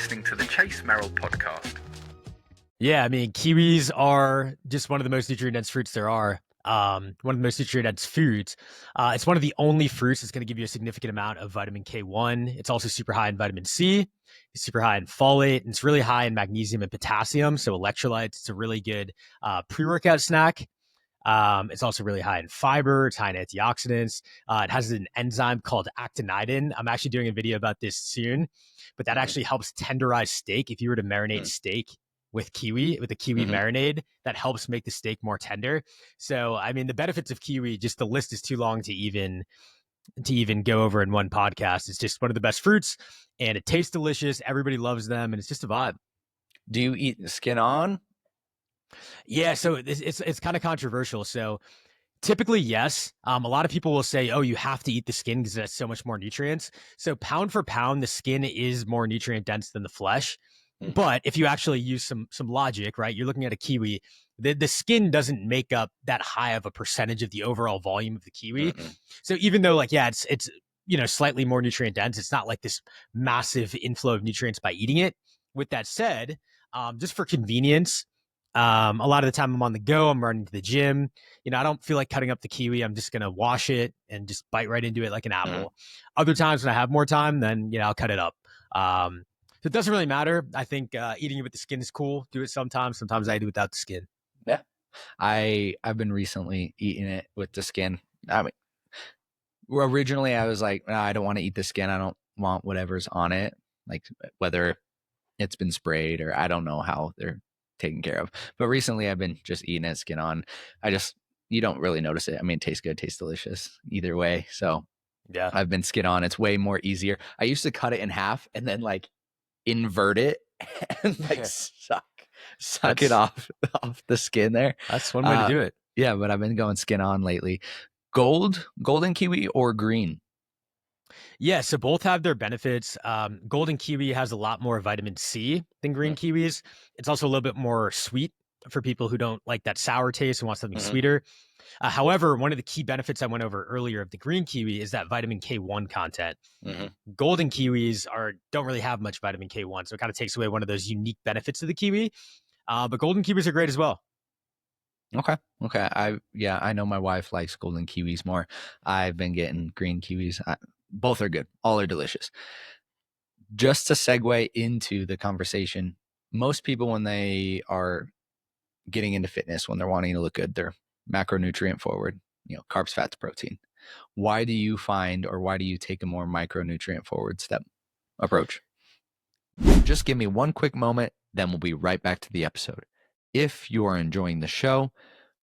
listening to the Chase Merrill podcast. Yeah, I mean, kiwis are just one of the most nutrient-dense fruits there are. One of the most nutrient-dense foods. It's one of the only fruits that's going to give you a significant amount of vitamin K1. It's also super high in vitamin C. It's super high in folate, and it's really high in magnesium and potassium, so electrolytes. It's a really good pre-workout snack. It's also really high in fiber. It's high in antioxidants. It has an enzyme called actinidin. I'm actually doing a video about this soon, but that actually helps tenderize steak. If you were to marinate steak with a kiwi marinade, that helps make the steak more tender. So, I mean, the benefits of kiwi, just the list is too long to even go over in one podcast. It's just one of the best fruits, and it tastes delicious. Everybody loves them, and it's just a vibe. Do you eat the skin on? Yeah, so it's kind of controversial. So typically, yes. A lot of people will say, "Oh, you have to eat the skin because it has so much more nutrients." So pound for pound, the skin is more nutrient dense than the flesh. But if you actually use some logic, right? You're looking at a kiwi. The skin doesn't make up that high of a percentage of the overall volume of the kiwi. So even though, like, yeah, it's slightly more nutrient dense, it's not like this massive inflow of nutrients by eating it. With that said, just for convenience, a lot of the time I'm on the go, I'm running to the gym. I don't feel like cutting up the kiwi. I'm just gonna wash it and just bite right into it like an apple. Other times when I have more time, then I'll cut it up. So it doesn't really matter. I think eating it with the skin is cool. Do it sometimes. Sometimes I do without the skin. Yeah, I've been recently eating it with the skin. I mean, originally I was like, I don't want to eat the skin. I don't want whatever's on it, like whether it's been sprayed or I don't know how they're taken care of. But recently I've been just eating it skin on. You don't really notice it. I mean, it tastes good, tastes delicious either way. So yeah, I've been skin on. It's way more easier. I used to cut it in half and then like invert it and like suck it off the skin there. That's one way to do it. Yeah, but I've been going skin on lately. Golden kiwi or green? Yeah, so both have their benefits. Golden kiwi has a lot more vitamin C than green kiwis. It's also a little bit more sweet for people who don't like that sour taste and want something sweeter. However, one of the key benefits I went over earlier of the green kiwi is that vitamin K1 content. Golden kiwis don't really have much vitamin K1, so it kind of takes away one of those unique benefits of the kiwi. But golden kiwis are great as well. Okay. I know my wife likes golden kiwis more. I've been getting green kiwis. Both are good. All are delicious. Just to segue into the conversation, most people when they are getting into fitness, when they're wanting to look good, they're macronutrient forward, carbs, fats, protein. Why do you take a more micronutrient forward step approach? Just give me one quick moment, then we'll be right back to the episode. If you are enjoying the show,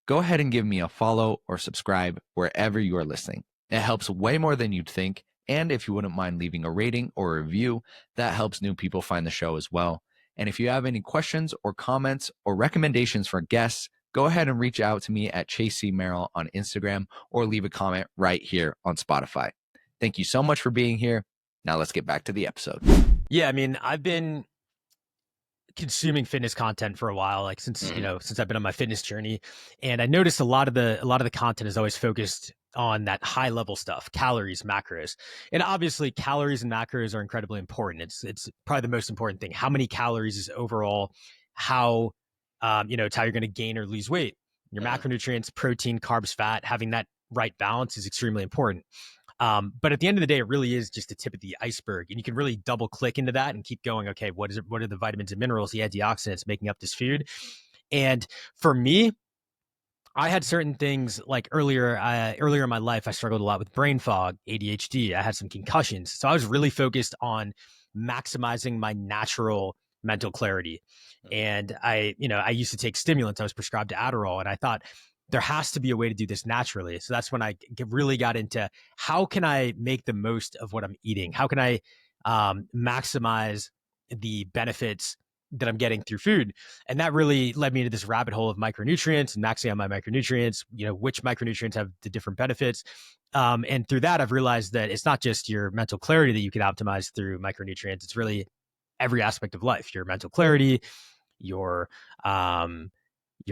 go ahead and give me a follow or subscribe wherever you are listening. It helps way more than you'd think. And if you wouldn't mind leaving a rating or a review, that helps new people find the show as well. And if you have any questions or comments or recommendations for guests, go ahead and reach out to me at Chase C. Merrill on Instagram or leave a comment right here on Spotify. Thank you so much for being here. Now let's get back to the episode. Yeah, I mean, I've been consuming fitness content for a while, like since I've been on my fitness journey, and I noticed a lot of the content is always focused on that high level stuff, calories, macros. And obviously calories and macros are incredibly important. It's probably the most important thing. How many calories is overall how it's how you're going to gain or lose weight. Your macronutrients, protein, carbs, fat, having that right balance is extremely important. But at the end of the day, it really is just the tip of the iceberg. And you can really double click into that and keep going. Okay, what is it? What are the vitamins and minerals, the antioxidants making up this food? And for me, I had certain things like earlier in my life, I struggled a lot with brain fog, ADHD. I had some concussions. So I was really focused on maximizing my natural mental clarity. And I used to take stimulants. I was prescribed Adderall, and I thought there has to be a way to do this naturally. So that's when I really got into how can I make the most of what I'm eating? How can I maximize the benefits that I'm getting through food? And that really led me to this rabbit hole of micronutrients and maxing out my micronutrients, which micronutrients have the different benefits. And through that, I've realized that it's not just your mental clarity that you can optimize through micronutrients. It's really every aspect of life, your mental clarity, your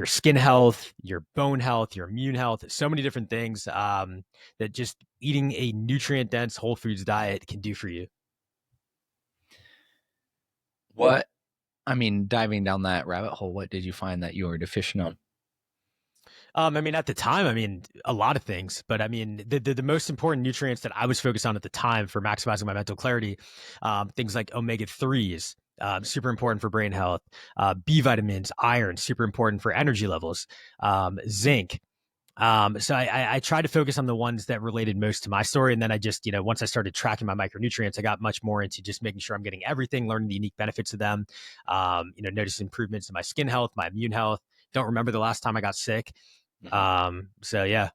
skin health, your bone health, your immune health, so many different things that just eating a nutrient dense whole foods diet can do for you. What, I mean, diving down that rabbit hole, what did you find that you were deficient on? I mean, at the time, I mean, a lot of things, but I mean, the most important nutrients that I was focused on at the time for maximizing my mental clarity, things like omega threes, super important for brain health, B vitamins, iron, super important for energy levels, zinc. So I tried to focus on the ones that related most to my story, and then I just, once I started tracking my micronutrients, I got much more into just making sure I'm getting everything, learning the unique benefits of them. Notice improvements in my skin health, my immune health. Don't remember the last time I got sick. Mhm. So yeah.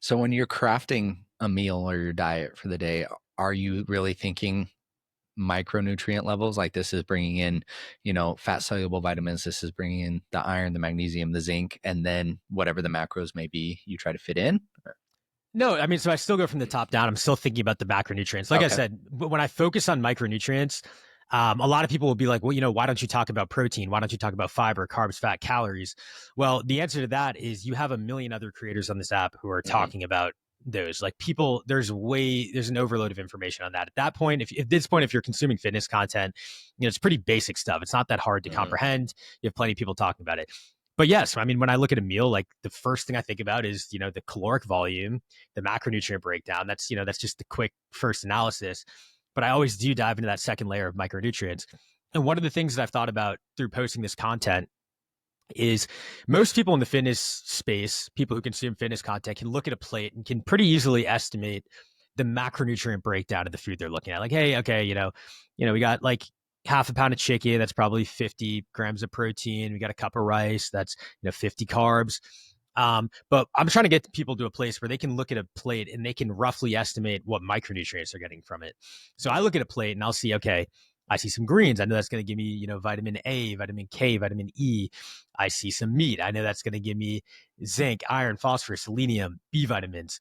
So when you're crafting a meal or your diet for the day, are you really thinking micronutrient levels? Like this is bringing in, fat soluble vitamins. This is bringing in the iron, the magnesium, the zinc, and then whatever the macros may be, you try to fit in. No, I mean, so I still go from the top down. I'm still thinking about the macronutrients. Like I Okay. said, when I focus on micronutrients, a lot of people will be like, well, why don't you talk about protein? Why don't you talk about fiber, carbs, fat, calories? Well, the answer to that is you have a million other creators on this app who are Mhm. talking about those. Like people, there's an overload of information on that. At that point, if at this point, if you're consuming fitness content, it's pretty basic stuff. It's not that hard to Mhm. comprehend. You have plenty of people talking about it. But yes, I mean, when I look at a meal, like the first thing I think about is, the caloric volume, the macronutrient breakdown. That's just the quick first analysis. But I always do dive into that second layer of micronutrients. And one of the things that I've thought about through posting this content is most people in the fitness space, people who consume fitness content, can look at a plate and can pretty easily estimate the macronutrient breakdown of the food they're looking at. Like, hey, okay, we got like half a pound of chicken, that's probably 50 grams of protein. We got a cup of rice, that's 50 carbs. But I'm trying to get people to a place where they can look at a plate and they can roughly estimate what micronutrients they're getting from it. So I look at a plate and I'll see, okay, I see some greens. I know that's going to give me, vitamin A, vitamin K, vitamin E. I see some meat. I know that's going to give me zinc, iron, phosphorus, selenium, B vitamins.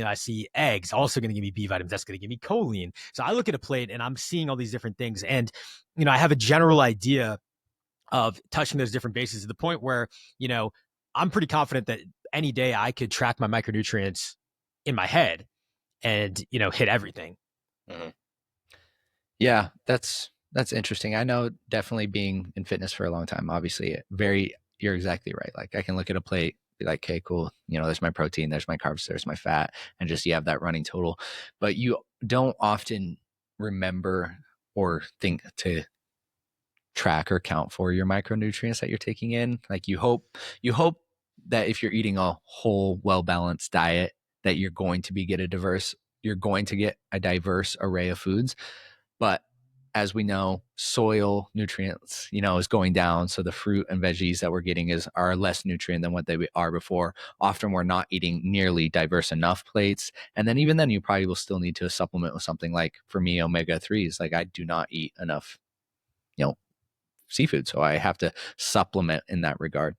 I see eggs, also going to give me B vitamins. That's going to give me choline. So I look at a plate and I'm seeing all these different things. And, I have a general idea of touching those different bases to the point where, I'm pretty confident that any day I could track my micronutrients in my head and, hit everything. Mhm. Yeah, that's interesting. I know definitely being in fitness for a long time, obviously, you're exactly right. Like I can look at a plate, be like, okay, cool. There's my protein, there's my carbs, there's my fat, and just you have that running total. But you don't often remember or think to track or count for your micronutrients that you're taking in. Like you hope that if you're eating a whole, well-balanced diet, that you're going to get a diverse array of foods. But as we know, soil nutrients, is going down. So the fruit and veggies that we're getting are less nutrient than what they are before. Often we're not eating nearly diverse enough plates. And then even then you probably will still need to supplement with something like, for me, omega threes. Like I do not eat enough, you know, seafood. So I have to supplement in that regard.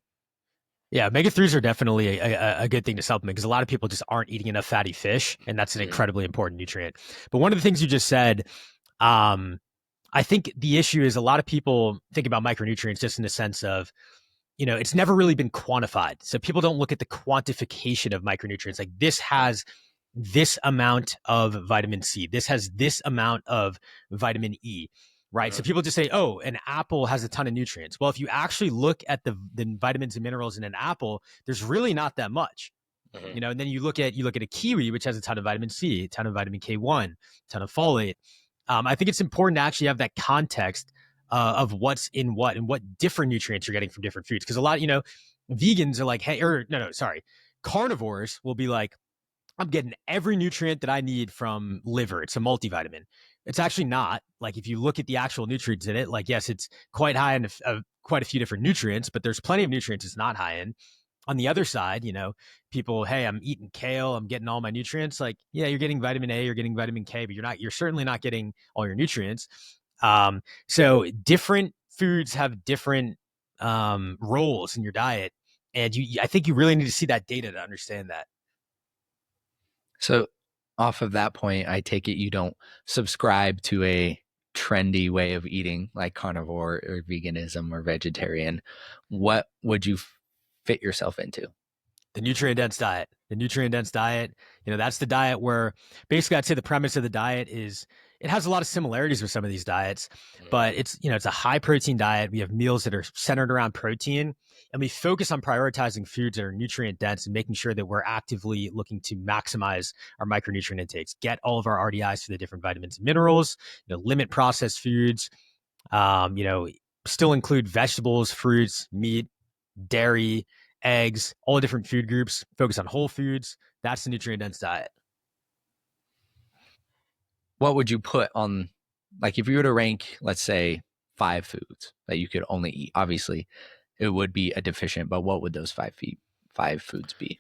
Yeah, omega threes are definitely a good thing to supplement because a lot of people just aren't eating enough fatty fish, and that's an Mhm. incredibly important nutrient. But one of the things you just said, um, I think the issue is a lot of people think about micronutrients just in the sense of, it's never really been quantified. So people don't look at the quantification of micronutrients. Like this has this amount of vitamin C. This has this amount of vitamin E, right? So Mhm. people just say, oh, an apple has a ton of nutrients. Well, if you actually look at the vitamins and minerals in an apple, there's really not that much. Mhm. And then you look at a kiwi, which has a ton of vitamin C, a ton of vitamin K1, a ton of folate. I think it's important to actually have that context of what's in what and what different nutrients you're getting from different foods. Because a lot, vegans are like, hey, or no, sorry, carnivores will be like, I'm getting every nutrient that I need from liver. It's a multivitamin. It's actually not. Like if you look at the actual nutrients in it, like yes, it's quite high in quite a few different nutrients, but there's plenty of nutrients it's not high in. On the other side, people, hey, I'm eating kale, I'm getting all my nutrients. Like, yeah, you're getting vitamin A, you're getting vitamin K, but you're certainly not getting all your nutrients. So different foods have different roles in your diet. And I think you really need to see that data to understand that. So, off of that point, I take it you don't subscribe to a trendy way of eating like carnivore or veganism or vegetarian. What would you fit yourself into? The nutrient dense diet. The nutrient dense diet, that's the diet where basically I'd say the premise of the diet is it has a lot of similarities with some of these diets, but it's, it's a high protein diet. We have meals that are centered around protein, and we focus on prioritizing foods that are nutrient dense and making sure that we're actively looking to maximize our micronutrient intakes, get all of our RDIs for the different vitamins and minerals, limit processed foods, still include vegetables, fruits, meat, dairy, eggs, all different food groups, focus on whole foods. That's the nutrient dense diet. What would you put on, like if you were to rank, let's say 5 foods that you could only eat? Obviously it would be a deficient, but what would those 5 foods be?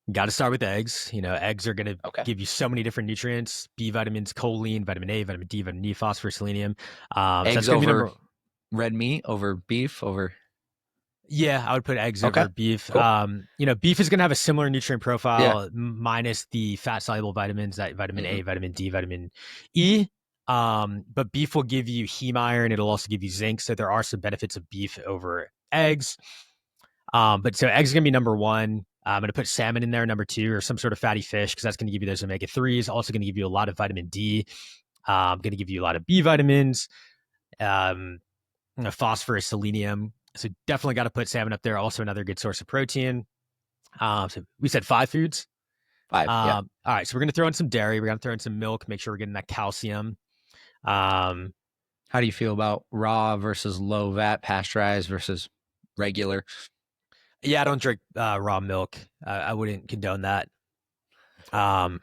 Got to start with eggs. Eggs are going to give you so many different nutrients: B vitamins, choline, vitamin A, vitamin D, vitamin E, phosphorus, selenium. Eggs so over red meat, over beef, over. Yeah, I would put eggs over beef. Cool. Beef is going to have a similar nutrient profile, minus the fat soluble vitamins, that vitamin A, vitamin D, vitamin E. But beef will give you heme iron. It'll also give you zinc. So there are some benefits of beef over eggs. But so eggs are going to be number one. I'm going to put salmon in there, number 2, or some sort of fatty fish, because that's going to give you those omega-3s. Also going to give you a lot of vitamin D. Going to give you a lot of B vitamins, phosphorus, selenium. So definitely got to put salmon up there. Also another good source of protein. So we said 5 foods. 5. Yeah. All right. So we're going to throw in some dairy. We're going to throw in some milk. Make sure we're getting that calcium. How do you feel about raw versus low vat, pasteurized versus regular? Yeah, I don't drink raw milk. I wouldn't condone that. Okay,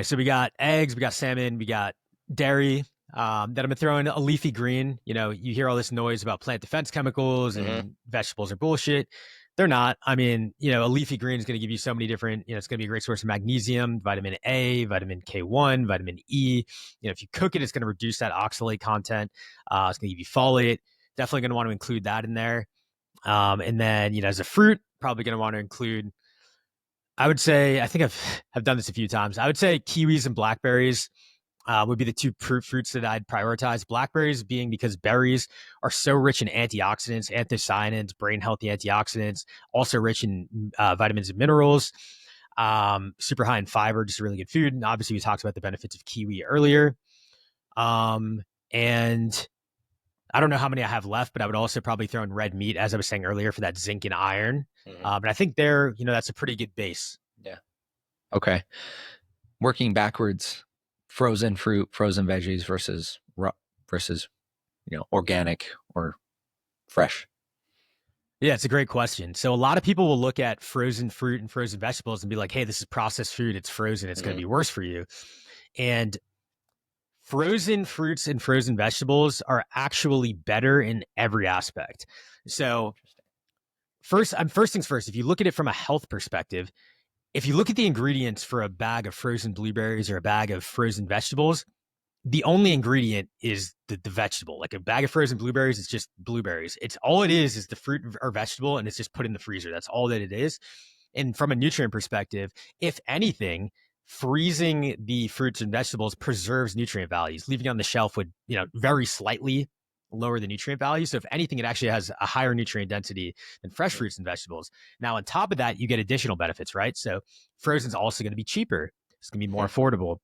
so we got eggs, we got salmon, we got dairy. Then I'm gonna throw in a leafy green. You hear all this noise about plant defense chemicals and vegetables are bullshit. They're not. I mean, a leafy green is going to give you so many different, it's going to be a great source of magnesium, vitamin A, vitamin K1, vitamin E. If you cook it, it's going to reduce that oxalate content. It's going to give you folate. Definitely going to want to include that in there. And then, as a fruit, probably going to want to include, I would say, I think I've done this a few times. I would say kiwis and blackberries would be the 2 fruits that I'd prioritize. Blackberries being because berries are so rich in antioxidants, anthocyanins, brain healthy antioxidants, also rich in vitamins and minerals, super high in fiber, just a really good food. And obviously we talked about the benefits of kiwi earlier. And I don't know how many I have left, but I would also probably throw in red meat, as I was saying earlier, for that zinc and iron. But I think that's a pretty good base. Yeah. Okay. Working backwards, frozen fruit, frozen veggies versus organic or fresh. Yeah, it's a great question. So a lot of people will look at frozen fruit and frozen vegetables and be like, hey, this is processed food. It's frozen. It's going to be worse for you. And frozen fruits and frozen vegetables are actually better in every aspect. So first things first, if you look at it from a health perspective, if you look at the ingredients for a bag of frozen blueberries or a bag of frozen vegetables, the only ingredient is the vegetable. Like a bag of frozen blueberries, it's just blueberries. It's all it is the fruit or vegetable, and it's just put in the freezer. That's all that it is. And from a nutrient perspective, if anything, freezing the fruits and vegetables preserves nutrient values. Leaving it on the shelf would, very slightly lower the nutrient value. So if anything, it actually has a higher nutrient density than fresh fruits and vegetables. Now, on top of that, you get additional benefits, right? So frozen is also going to be cheaper. It's going to be more affordable.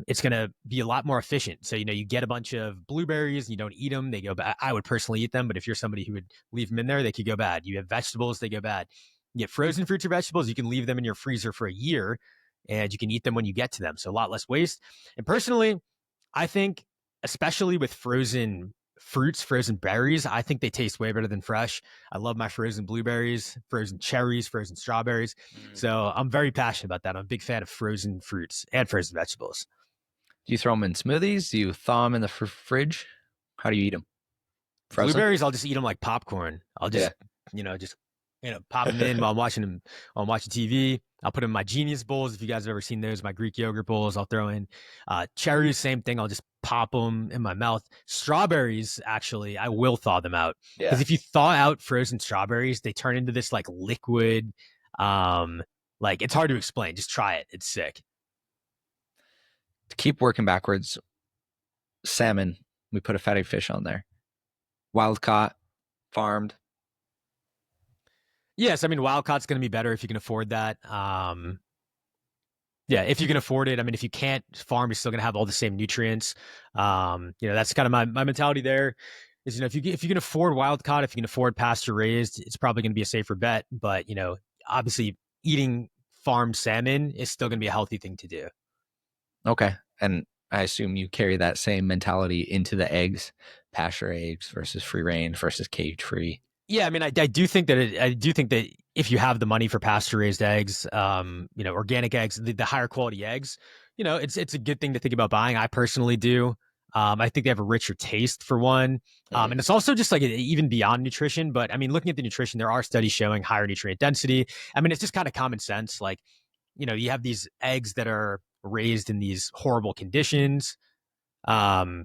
It's going to be a lot more efficient. So, you get a bunch of blueberries and you don't eat them. They go bad. I would personally eat them, but if you're somebody who would leave them in there, they could go bad. You have vegetables, they go bad. You get frozen fruits or vegetables, you can leave them in your freezer for a year and you can eat them when you get to them. So a lot less waste. And personally, I think, especially with frozen fruits, frozen berries, I think they taste way better than fresh. I love my frozen blueberries, frozen cherries, frozen strawberries. So I'm very passionate about that. I'm a big fan of frozen fruits and frozen vegetables. Do you throw them in smoothies? Do you thaw them in the fridge? How do you eat them? Frozen? Blueberries, I'll just eat them like popcorn. I'll just, pop them in while I'm watching TV. I'll put them in my Genius bowls. If you guys have ever seen those, my Greek yogurt bowls, I'll throw in cherries, same thing. I'll just pop them in my mouth. Strawberries, actually, I will thaw them out. Because if you thaw out frozen strawberries, they turn into this like liquid, like it's hard to explain. Just try it. It's sick. To keep working backwards, salmon, we put a fatty fish on there. Wild caught, farmed. Yes, I mean, wild caught's going to be better if you can afford that. Yeah, if you can afford it. I mean, if you can't, farm is still going to have all the same nutrients. That's kind of my mentality there. Is if you can afford wild caught, if you can afford pasture raised, it's probably going to be a safer bet. But obviously, eating farmed salmon is still going to be a healthy thing to do. Okay. And I assume you carry that same mentality into the eggs, pasture eggs versus free range versus cage free. Yeah, I mean, I do think that if you have the money for pasture raised eggs, organic eggs, the higher quality eggs, it's a good thing to think about buying. I personally do. I think they have a richer taste for one, and it's also just like even beyond nutrition. But I mean, looking at the nutrition, there are studies showing higher nutrient density. I mean, it's just kind of common sense. Like, you have these eggs that are raised in these horrible conditions. Oh,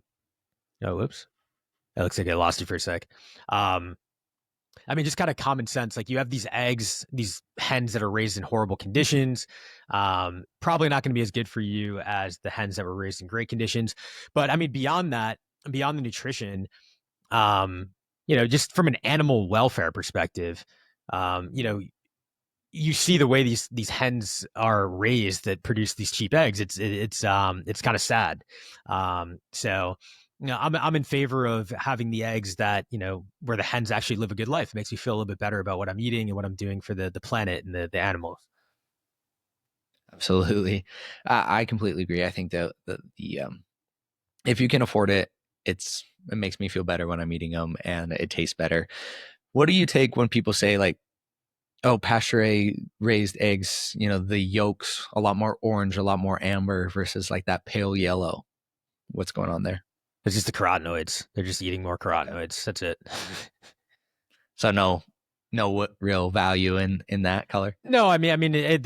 whoops, it looks like I lost you for a sec. I mean, just kind of common sense. Like you have these eggs, these hens that are raised in horrible conditions. Probably not going to be as good for you as the hens that were raised in great conditions. But I mean, beyond that, beyond the nutrition, just from an animal welfare perspective, you see the way these hens are raised that produce these cheap eggs. It's kind of sad. So I'm in favor of having the eggs that where the hens actually live a good life. It makes me feel a little bit better about what I'm eating and what I'm doing for the planet and the animals. Absolutely. I completely agree. I think that the if you can afford it, it makes me feel better when I'm eating them and it tastes better. What do you take when people say like, oh, pasture raised eggs, the yolks a lot more orange, a lot more amber versus like that pale yellow? What's going on there? It's just the carotenoids. They're just eating more carotenoids. That's it. So no real value in that color. No, I mean, it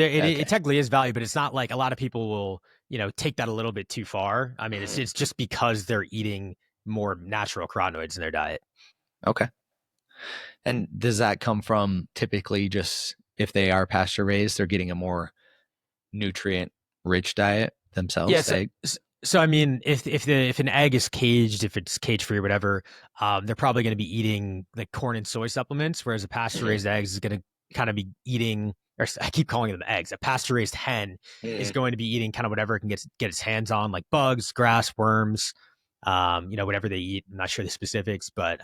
technically is value, but it's not like a lot of people will, take that a little bit too far. I mean, it's just because they're eating more natural carotenoids in their diet. Okay. And does that come from typically just if they are pasture raised, they're getting a more nutrient rich diet themselves? Yeah, so I mean, if an egg is caged, if it's cage free or whatever, they're probably going to be eating like corn and soy supplements, whereas a pasture raised egg is going to kind of be eating. Or I keep calling them eggs. A pasture raised hen is going to be eating kind of whatever it can get its hands on, like bugs, grass, worms, whatever they eat. I'm not sure the specifics, but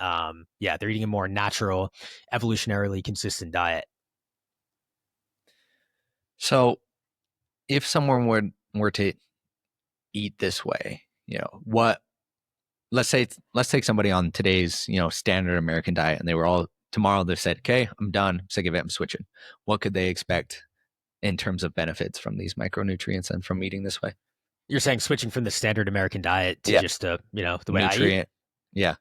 yeah, they're eating a more natural, evolutionarily consistent diet. So if someone were to eat this way, what, let's take somebody on today's, standard American diet and they were all tomorrow they said, okay, I'm done, sick of it, I'm switching. What could they expect in terms of benefits from these micronutrients and from eating this way? You're saying switching from the standard American diet to just the way I eat? Yeah.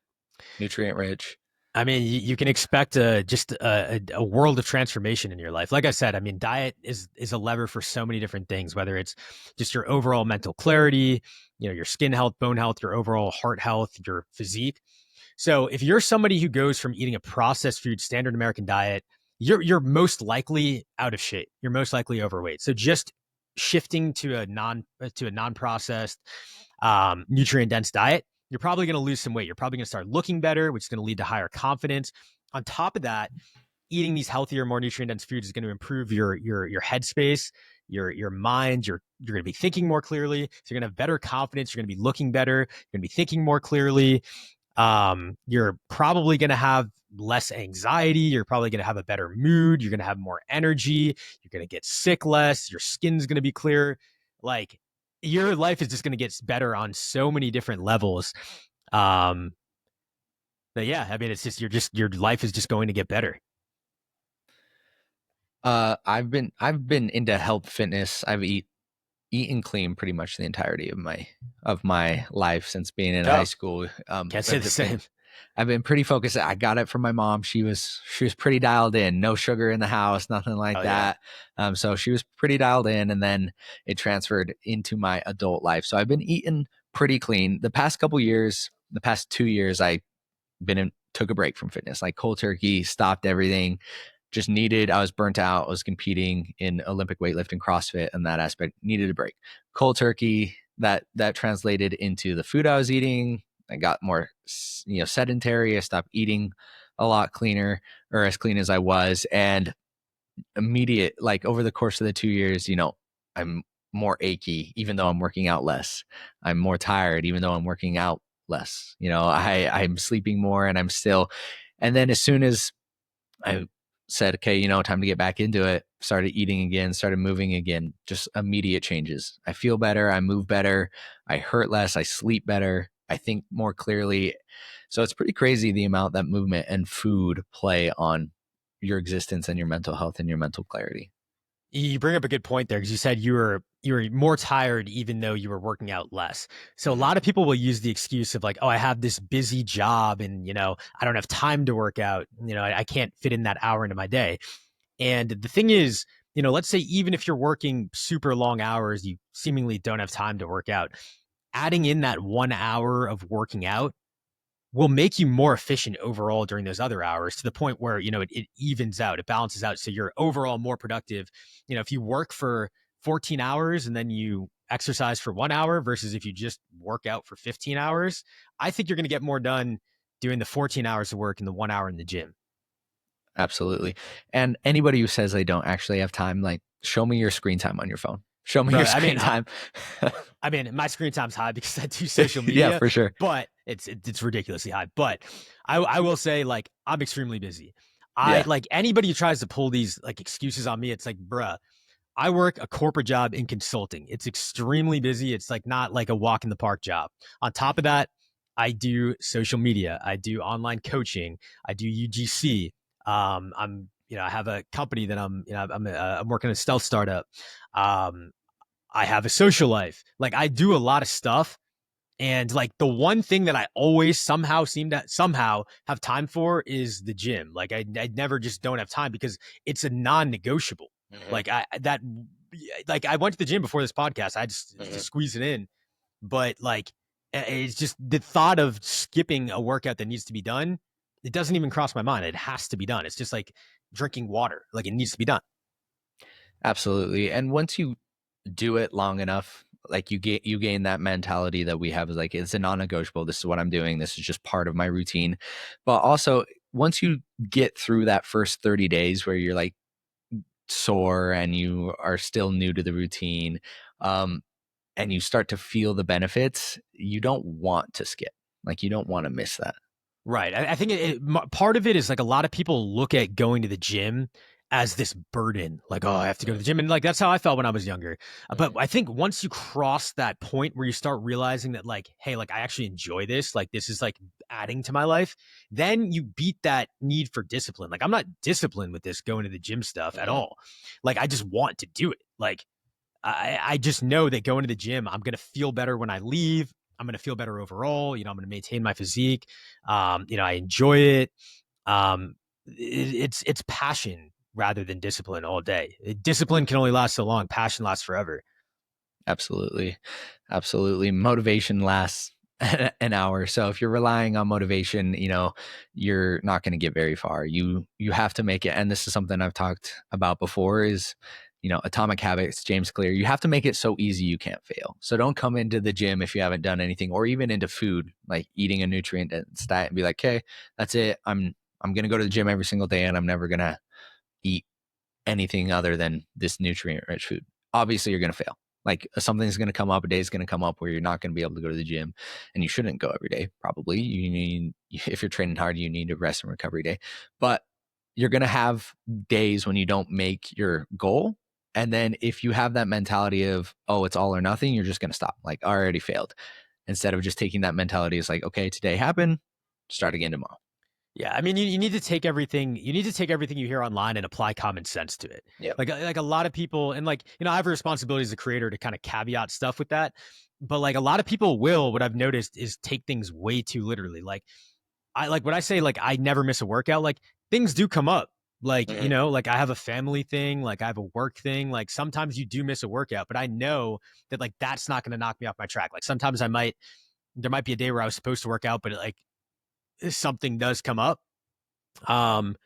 Nutrient rich. I mean, you can expect just a world of transformation in your life. Like I said, I mean, diet is a lever for so many different things, whether it's just your overall mental clarity, your skin health, bone health, your overall heart health, your physique. So if you're somebody who goes from eating a processed food standard American diet, you're most likely out of shape. You're most likely overweight. So just shifting to a non-processed, nutrient dense diet, you're probably going to lose some weight. You're probably going to start looking better, which is going to lead to higher confidence. On top of that, eating these healthier, more nutrient dense foods is going to improve your headspace, your mind. You're going to be thinking more clearly. So you're going to have better confidence. You're going to be looking better. You're going to be thinking more clearly. You're probably going to have less anxiety. You're probably going to have a better mood. You're going to have more energy. You're going to get sick less. Your skin's going to be clear. Like, your life is just going to get better on so many different levels. But yeah, I mean, it's just your life is just going to get better. I've been into health fitness. I've eaten clean pretty much the entirety of my life since being in high school. Can't say the same. I've been pretty focused. I got it from my mom. She was pretty dialed in. No sugar in the house, nothing like that. Yeah. So she was pretty dialed in, and then it transferred into my adult life. So I've been eating pretty clean. The past 2 years, I took a break from fitness, like cold turkey, stopped everything. I was burnt out. I was competing in Olympic weightlifting, CrossFit, and that aspect needed a break. Cold turkey, that translated into the food I was eating. I got more, sedentary. I stopped eating a lot cleaner, or as clean as I was. And over the course of the 2 years, I'm more achy, even though I'm working out less. I'm more tired, even though I'm working out less. I'm sleeping more and I'm still, and then as soon as I said, okay, time to get back into it, started eating again, started moving again, just immediate changes. I feel better. I move better. I hurt less. I sleep better. I think more clearly. So it's pretty crazy the amount that movement and food play on your existence and your mental health and your mental clarity. You bring up a good point there because you said you were more tired even though you were working out less. So a lot of people will use the excuse of like, oh, I have this busy job and I don't have time to work out. I can't fit in that hour into my day. And the thing is, let's say even if you're working super long hours, you seemingly don't have time to work out. Adding in that 1 hour of working out will make you more efficient overall during those other hours, to the point where it evens out, it balances out, so you're overall more productive. If you work for 14 hours and then you exercise for 1 hour versus if you just work out for 15 hours, I think you're going to get more done doing the 14 hours of work and the 1 hour in the gym. Absolutely. And anybody who says they don't actually have time, like, show me your screen time on your phone. Show me your screen time. I mean, my screen time's high because I do social Yeah, media. for sure. But it's ridiculously high. But I will say, like, I'm extremely busy. Like anybody who tries to pull these like excuses on me, it's like, bruh, I work a corporate job in consulting. It's extremely busy. It's like not like a walk in the park job. On top of that, I do social media. I do online coaching. I do UGC. I have a company that I'm working a stealth startup. I have a social life. Like, I do a lot of stuff. And like the one thing that I always somehow seem to have time for is the gym. Like I never just don't have time because it's a non-negotiable. Like I went to the gym before this podcast. I just to squeeze it in. But like it's just the thought of skipping a workout that needs to be done. It doesn't even cross my mind. It has to be done. It's just like drinking water. Like, it needs to be done. Absolutely. And once you do it long enough, like, you gain that mentality that we have, is like, it's a non-negotiable. This is what I'm doing. This is just part of my routine. But also, once you get through that first 30 days where you're like sore and you are still new to the routine, and you start to feel the benefits, you don't want to skip. Like, you don't want to miss that. Right. I think part of it is like a lot of people look at going to the gym as this burden. Like, oh, I have to go to the gym. And like, that's how I felt when I was younger. But I think once you cross that point where you start realizing that, like, hey, like, I actually enjoy this, like, this is like adding to my life, then you beat that need for discipline. Like, I'm not disciplined with this going to the gym stuff at all. Like, I just want to do it. Like, I just know that going to the gym, I'm going to feel better when I leave. I'm going to feel better overall. I'm going to maintain my physique. I enjoy it. It's passion rather than discipline all day. Discipline can only last so long. Passion lasts forever. Absolutely. Absolutely. Motivation lasts an hour. So if you're relying on motivation, you're not going to get very far. You have to make it. And this is something I've talked about before, is, Atomic Habits, James Clear. You have to make it so easy you can't fail. So don't come into the gym if you haven't done anything, or even into food, like eating a nutrient dense diet, and be like, okay, that's it. I'm going to go to the gym every single day and I'm never going to eat anything other than this nutrient rich food. Obviously you're going to fail. Like, something's going to come up, a day's going to come up where you're not going to be able to go to the gym, and you shouldn't go every day. Probably if you're training hard, you need a rest and recovery day, but you're going to have days when you don't make your goal. And then if you have that mentality of, oh, it's all or nothing, you're just going to stop. Like, I already failed. Instead of just taking that mentality as like, okay, today happened, start again tomorrow. Yeah, I mean, you need to take everything. You need to take everything you hear online and apply common sense to it. Yeah. Like a lot of people, and like, I have a responsibility as a creator to kind of caveat stuff with that. But like, a lot of people will. What I've noticed is take things way too literally. Like, when I say, like, I never miss a workout, like, things do come up. Like, like, I have a family thing, like, I have a work thing. Like, sometimes you do miss a workout, but I know that, like, that's not going to knock me off my track. Like, sometimes there might be a day where I was supposed to work out, but like, something does come up. I'm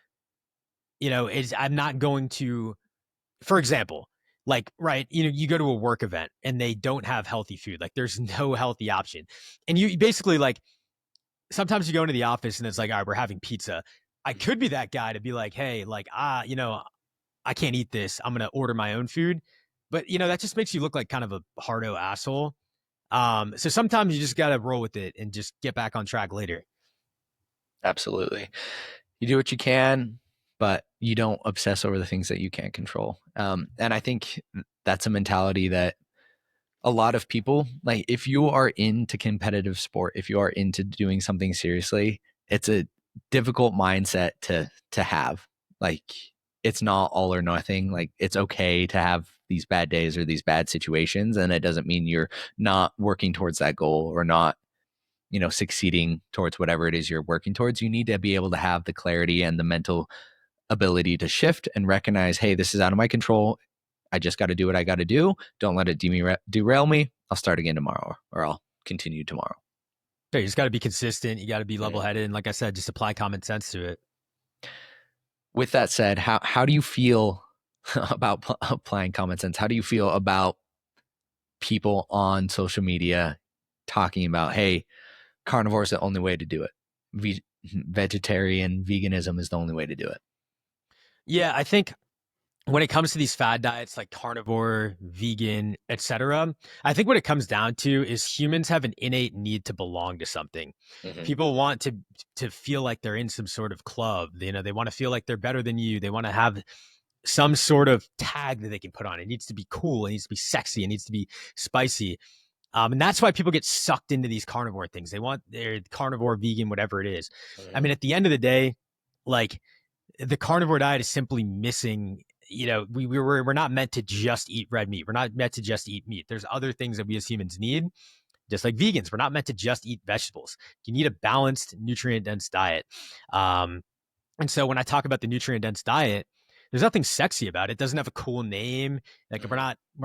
not going to, for example, like, right, you go to a work event and they don't have healthy food. Like, there's no healthy option. And you basically, like, sometimes you go into the office and it's like, all right, we're having pizza. I could be that guy to be like, hey, like, I can't eat this. I'm going to order my own food. But that just makes you look like kind of a hardo asshole. So sometimes you just gotta roll with it and just get back on track later. Absolutely. You do what you can, but you don't obsess over the things that you can't control. And I think that's a mentality that a lot of people, like, if you are into competitive sport, if you are into doing something seriously, it's a difficult mindset to have. Like, it's not all or nothing. Like, it's okay to have these bad days or these bad situations, and it doesn't mean you're not working towards that goal or not, succeeding towards whatever it is you're working towards. You need to be able to have the clarity and the mental ability to shift and recognize, hey, this is out of my control. I just got to do what I got to do. Don't let it derail me. I'll start again tomorrow, or I'll continue tomorrow. So you just got to be consistent. You got to be level headed. And like I said, just apply common sense to it. With that said, how do you feel about applying common sense? How do you feel about people on social media talking about, hey, carnivore is the only way to do it? Vegetarian, veganism is the only way to do it. Yeah, I think when it comes to these fad diets like carnivore, vegan, etc., I think what it comes down to is humans have an innate need to belong to something. Mm-hmm. People want to feel like they're in some sort of club. They want to feel like they're better than you. They want to have some sort of tag that they can put on. It needs to be cool. It needs to be sexy. It needs to be spicy. And that's why people get sucked into these carnivore things. They want their carnivore, vegan, whatever it is. Mm-hmm. I mean, at the end of the day, like, the carnivore diet is simply missing. We're not meant to just eat red meat. We're not meant to just eat meat. There's other things that we as humans need, just like vegans. We're not meant to just eat vegetables. You need a balanced, nutrient dense diet. And so when I talk about the nutrient dense diet, there's nothing sexy about it. It doesn't have a cool name. Like, we're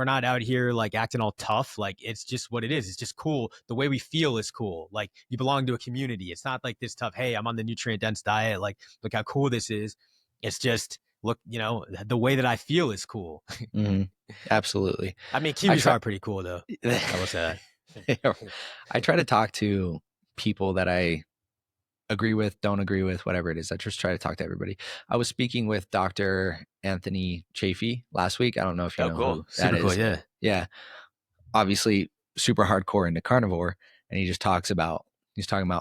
not out here like acting all tough. Like, it's just what it is. It's just cool. The way we feel is cool. Like, you belong to a community. It's not like this tough, hey, I'm on the nutrient dense diet. Like, look how cool this is. It's just, look, the way that I feel is cool. Mm-hmm. Absolutely. I mean, kiwis are pretty cool though. I will say that. I try to talk to people that I agree with, don't agree with, whatever it is. I just try to talk to everybody. I was speaking with Dr. Anthony Chafee last week. I don't know if you know cool. who Super that cool, is. yeah. Yeah. Obviously super hardcore into carnivore. And he's talking about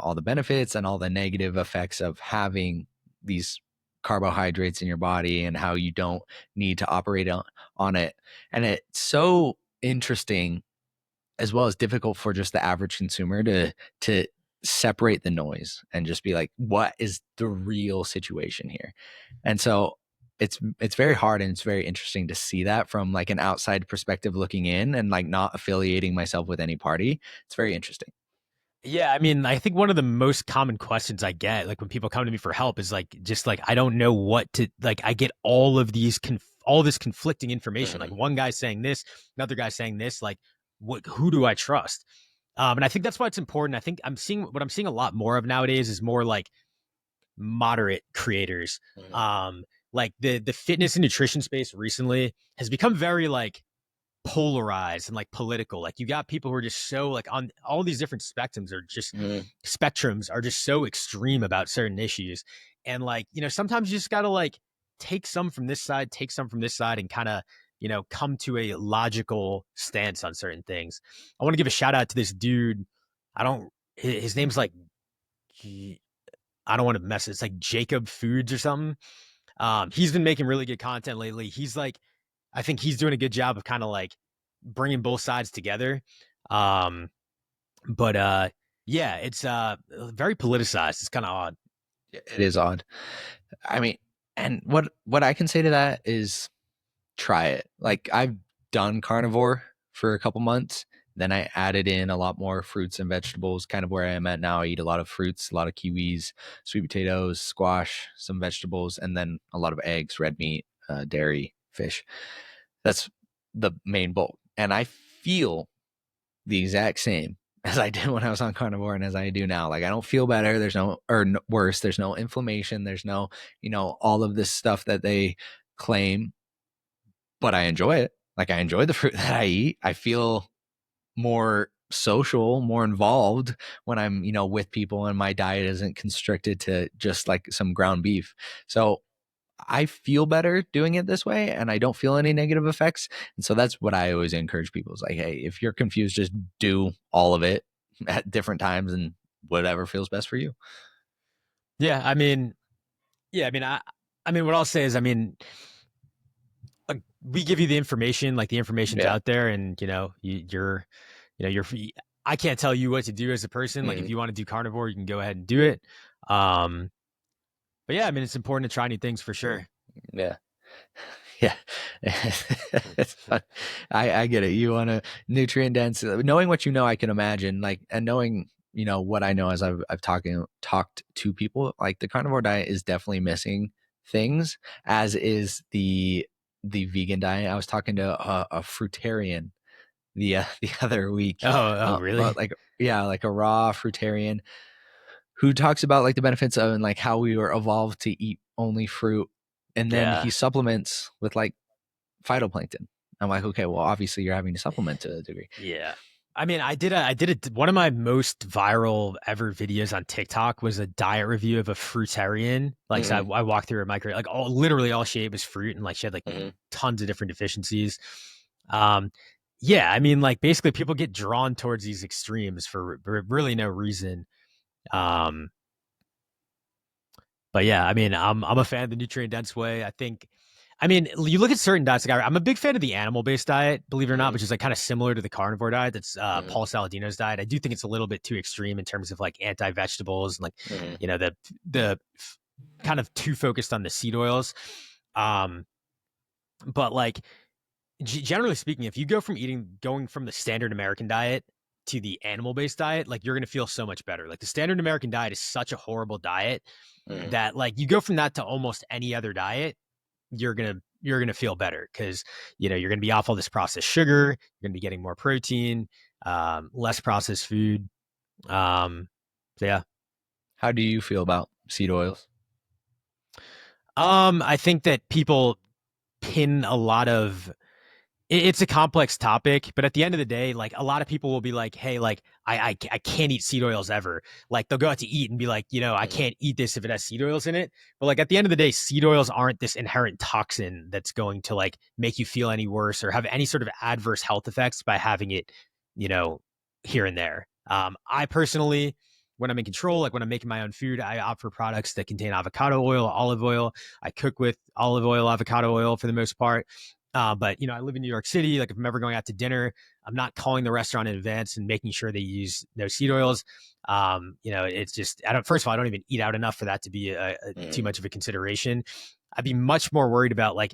all the benefits and all the negative effects of having these carbohydrates in your body and how you don't need to operate on it. And it's so interesting, as well as difficult for just the average consumer to separate the noise and just be like, what is the real situation here? And so it's very hard, and it's very interesting to see that from like an outside perspective looking in, and like not affiliating myself with any party. It's very interesting. Yeah, I mean, I think one of the most common questions I get, like when people come to me for help, is like, just like, I don't know what to, like, I get all of these all this conflicting information. Like, one guy saying this, another guy saying this. Like, who do I trust? And I think that's why it's important. I think I'm seeing a lot more of nowadays is more like moderate creators. Like the fitness and nutrition space recently has become very like polarized and like political. Like, you got people who are just so like on all these different spectrums are just so extreme about certain issues. And like, sometimes you just gotta like take some from this side, take some from this side, and kind of, come to a logical stance on certain things. I want to give a shout out to this dude. His name's like, I don't want to mess it. It's like Jacob Foods or something. He's been making really good content lately. He's like, I think he's doing a good job of kind of like bringing both sides together. But yeah, it's very politicized. It's kind of odd. It is odd. I mean, and what I can say to that is try it. Like, I've done carnivore for a couple months. Then I added in a lot more fruits and vegetables, kind of where I am at now. I eat a lot of fruits, a lot of kiwis, sweet potatoes, squash, some vegetables, and then a lot of eggs, red meat, dairy, fish. That's the main bulk. And I feel the exact same as I did when I was on carnivore and as I do now. Like, I don't feel better. Or worse. There's no inflammation. There's no, all of this stuff that they claim, but I enjoy it. Like, I enjoy the fruit that I eat. I feel more social, more involved when I'm, with people, and my diet isn't constricted to just like some ground beef. So I feel better doing it this way and I don't feel any negative effects. And so that's what I always encourage people is like, hey, if you're confused, just do all of it at different times and whatever feels best for you. Yeah, I mean, I mean, what I'll say is, I mean, we give you the information, like the information's Yeah. out there, and you're free. I can't tell you what to do as a person. Like, if Mhm. you want to do carnivore, you can go ahead and do it. Um, but yeah, I mean, it's important to try new things for sure. Yeah. Yeah. It's fun. I get it. You want to nutrient dense, knowing what you know, I can imagine like, and knowing, what I know as I've talked to people, like the carnivore diet is definitely missing things, as is the vegan diet. I was talking to a fruitarian the other week, Oh, really? like, yeah, like a raw fruitarian who talks about like the benefits of and like how we were evolved to eat only fruit, and then he Yeah. supplements with like phytoplankton. I'm like, okay, well, obviously you're having to supplement to a degree. Yeah. I mean, one of my most viral ever videos on TikTok was a diet review of a fruitarian. Like, so Hmm. I walked through her micro, like literally all she ate was fruit, and like she had like Hmm. tons of different deficiencies. Um, yeah, I mean, like basically people get drawn towards these extremes for really no reason. Um, but yeah, I mean, I'm a fan of the nutrient dense way. I think, I mean, you look at certain diets. Like I'm a big fan of the animal based diet, believe it or not, Hmm. which is like kind of similar to the carnivore diet. That's Hmm. Paul Saladino's diet. I do think it's a little bit too extreme in terms of like anti vegetables and like Hmm. the kind of too focused on the seed oils. Um, but like generally speaking, if you go from going from the standard American diet to the animal based diet, like you're gonna feel so much better. Like the standard American diet is such a horrible diet Hmm. that like you go from that to almost any other diet, you're gonna feel better because you're gonna be off all this processed sugar, you're gonna be getting more protein, less processed food. So yeah. How do you feel about seed oils? I think that people pin a lot of it's a complex topic, but at the end of the day, like a lot of people will be like, "Hey, like I can't eat seed oils ever." Like they'll go out to eat and be like, I Hmm. can't eat this if it has seed oils in it. But like at the end of the day, seed oils aren't this inherent toxin that's going to like make you feel any worse or have any sort of adverse health effects by having it, you know, here and there. I personally, when I'm in control, like when I'm making my own food, I opt for products that contain avocado oil, olive oil. I cook with olive oil, avocado oil for the most part. But I live in New York City. Like if I'm ever going out to dinner, I'm not calling the restaurant in advance and making sure they use no seed oils. It's just I don't. First of all, I don't even eat out enough for that to be too Hmm. much of a consideration. I'd be much more worried about like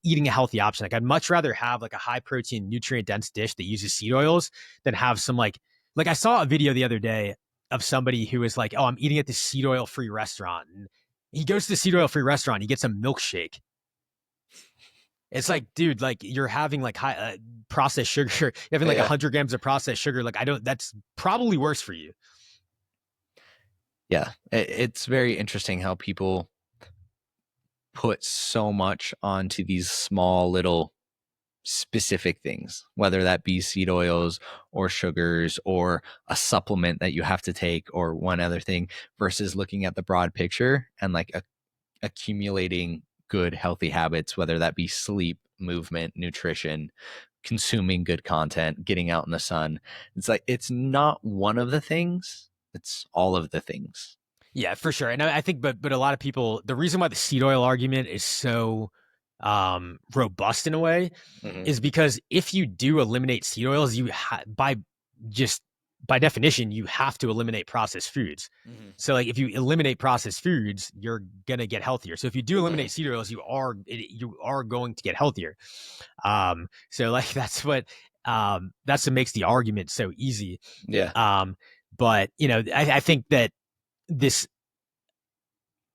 eating a healthy option. Like I'd much rather have like a high protein, nutrient dense dish that uses seed oils than have some like I saw a video the other day of somebody who was like, "Oh, I'm eating at this seed oil free restaurant." And he goes to the seed oil free restaurant. He gets a milkshake. It's like, dude, like you're having like high processed sugar. You're having like Yeah. 100 grams of processed sugar. Like I don't. That's probably worse for you. Yeah. It's very interesting how people put so much onto these small little specific things, whether that be seed oils or sugars or a supplement that you have to take or one other thing, versus looking at the broad picture and like accumulating good, healthy habits, whether that be sleep, movement, nutrition, consuming good content, getting out in the sun. It's like, it's not one of the things, it's all of the things. Yeah, for sure. And I think, but a lot of people, the reason why the seed oil argument is so robust in a way Mm-hmm. is because if you do eliminate seed oils, just by definition you have to eliminate processed foods. Mm-hmm. So like if you eliminate processed foods, you're gonna get healthier. So if you do Mm-hmm. eliminate seed oils, you are going to get healthier. So like that's what makes the argument so easy. Yeah. Um, but I think that this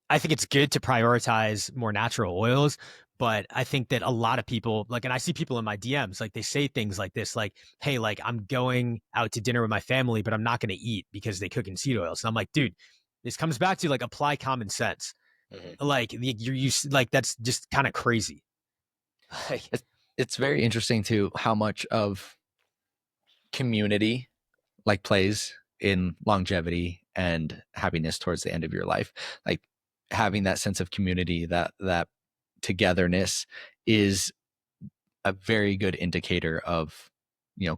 I think it's good to prioritize more natural oils, but I think that a lot of people like, and I see people in my DMs, like they say things like this, like, "Hey, like I'm going out to dinner with my family, but I'm not going to eat because they cook in seed oils." And I'm like, dude, this comes back to like apply common sense. Mm-hmm. Like you like that's just kind of crazy. Like, It's very interesting too how much of community plays in longevity and happiness towards the end of your life. Like having that sense of community, that togetherness is a very good indicator of,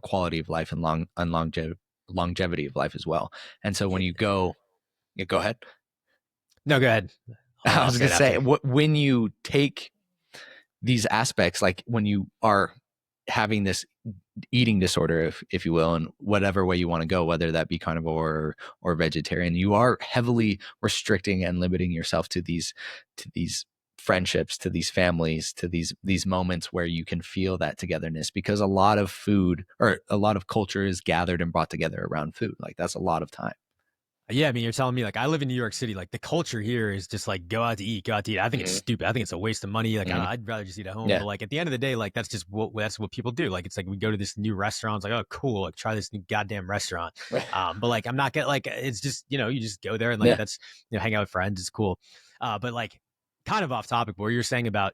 quality of life and longevity of life as well. And so when you go, yeah, go ahead. No, go ahead. I I'll was say going it to say, after. when you take these aspects, like when you are having this eating disorder, if you will, and whatever way you want to go, whether that be carnivore or vegetarian, you are heavily restricting and limiting yourself to these friendships, to these families, to these moments where you can feel that togetherness, because a lot of food or a lot of culture is gathered and brought together around food. Like that's a lot of time. Yeah, I mean, you're telling me like I live in New York City. Like the culture here is just like go out to eat, go out to eat. I think it's Mhm. stupid. I think it's a waste of money. Like Mhm. I'd rather just eat at home. Yeah. But like at the end of the day, like that's what people do. Like it's like we go to this new restaurant. It's like, oh cool, like try this new goddamn restaurant. But like I'm not gonna like it's just you just go there and like Yeah. that's hang out with friends. It's cool. But like kind of off topic, what you're saying about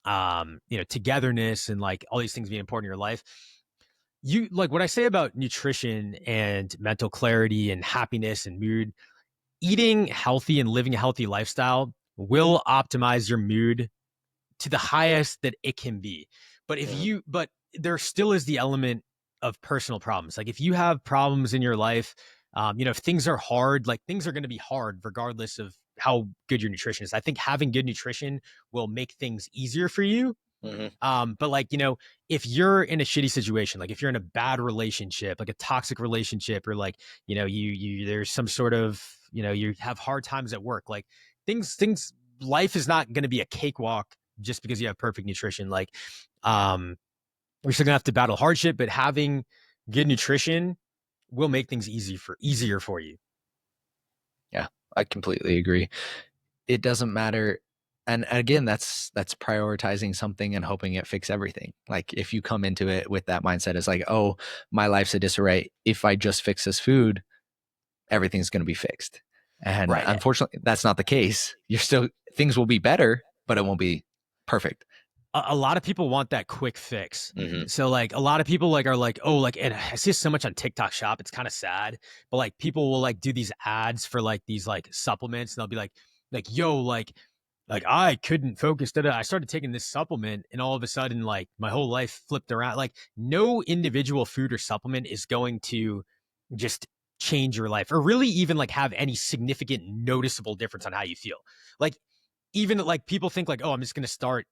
togetherness and like all these things being important in your life. You like what I say about nutrition and mental clarity and happiness and mood. Eating healthy and living a healthy lifestyle will optimize your mood to the highest that it can be. But there still is the element of personal problems. Like if you have problems in your life, if things are hard, like things are going to be hard regardless of how good your nutrition is. I think having good nutrition will make things easier for you. Mhm. But like, if you're in a shitty situation, like if you're in a bad relationship, like a toxic relationship, or like, there's some sort of, you have hard times at work, like life is not going to be a cakewalk just because you have perfect nutrition. Like, you're still gonna have to battle hardship, but having good nutrition will make things easier for you. Yeah, I completely agree. It doesn't matter. And again, that's prioritizing something and hoping it fix everything. Like if you come into it with that mindset, it's like, oh, my life's a disarray. If I just fix this food, everything's going to be fixed. And Right. unfortunately, that's not the case. Things will be better, but it won't be perfect. A lot of people want that quick fix. Mm-hmm. So like a lot of people like are like, oh, like, and I see this so much on TikTok Shop. It's kind of sad, but like people will like do these ads for like these like supplements, and they'll be like, yo, like I couldn't focus. I started taking this supplement, and all of a sudden, like my whole life flipped around. Like no individual food or supplement is going to just change your life, or really even like have any significant noticeable difference on how you feel. Like even like people think like, oh, I'm just gonna start,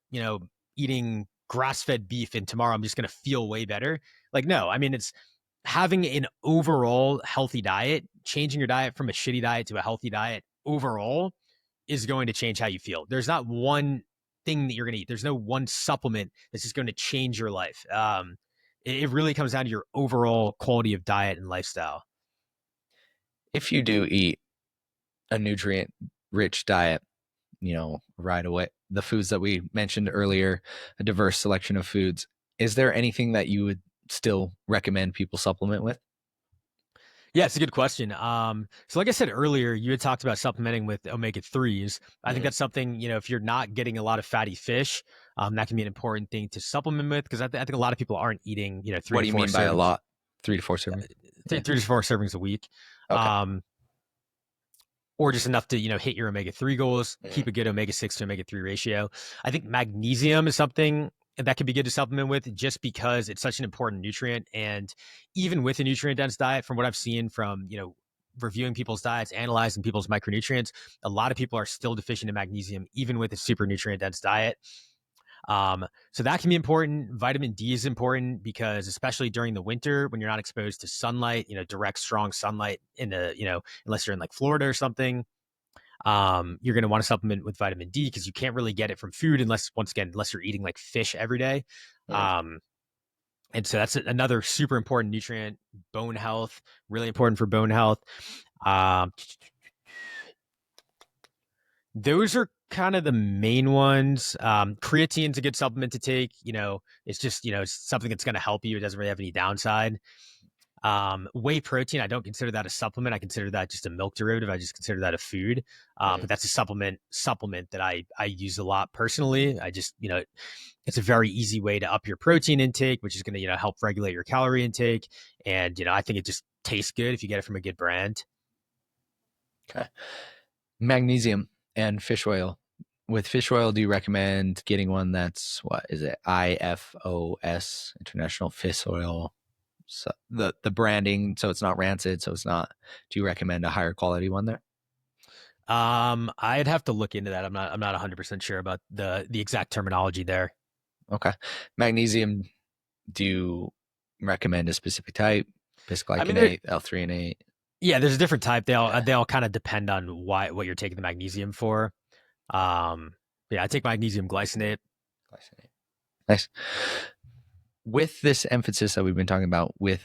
eating grass-fed beef, and tomorrow I'm just gonna feel way better. Like no, I mean it's having an overall healthy diet, changing your diet from a shitty diet to a healthy diet overall is going to change how you feel. There's not one thing that you're going to eat. There's no one supplement that's just going to change your life. It really comes down to your overall quality of diet and lifestyle. If you do eat a nutrient rich diet, right away, the foods that we mentioned earlier, a diverse selection of foods, is there anything that you would still recommend people supplement with? Yeah, it's a good question. So like I said earlier, you had talked about supplementing with omega-3s. I think Mhm. that's something, if you're not getting a lot of fatty fish, that can be an important thing to supplement with, because I think a lot of people aren't eating, three What to do you four mean by a servings, lot? 3 to 4 servings? Yeah. 3 to 4 servings a week. Okay. Um, or just enough to hit your omega-3 goals, Mhm. keep a good omega-6 to omega-3 ratio. I think magnesium is something that could be good to supplement with, just because it's such an important nutrient. And even with a nutrient dense diet, from what I've seen from reviewing people's diets, analyzing people's micronutrients, a lot of people are still deficient in magnesium even with a super nutrient dense diet. So that can be important. Vitamin D is important because, especially during the winter when you're not exposed to sunlight, direct, strong sunlight in the, unless you're in like Florida or something, you're going to want to supplement with vitamin D because you can't really get it from food unless you're eating like fish every day. Mhm. Um, and so that's another super important nutrient. Bone health, really important for bone health. Um, those are kind of the main ones. Creatine's a good supplement to take. It's just, it's something that's going to help you. It doesn't really have any downside. Whey protein, I don't consider that a supplement. I consider that just a milk derivative. I just consider that a food. Mhm. But that's a supplement that I use a lot personally. I just, it's a very easy way to up your protein intake, which is going to, help regulate your calorie intake. And, I think it just tastes good if you get it from a good brand. Okay. Magnesium. And fish oil. With fish oil, do you recommend getting one that's, what is it? IFOS, International Fish Oil. So the branding, so it's not rancid, so it's not. Do you recommend a higher quality one there? I'd have to look into that. I'm not 100% sure about the exact terminology there. Okay. Magnesium, do you recommend a specific type? I mean, Bisglycinate, L-threonate? yeah, there's a different type. They all kind of depend on what you're taking the magnesium for. Yeah, I take magnesium glycinate. Glycinate. Nice. With this emphasis that we've been talking about with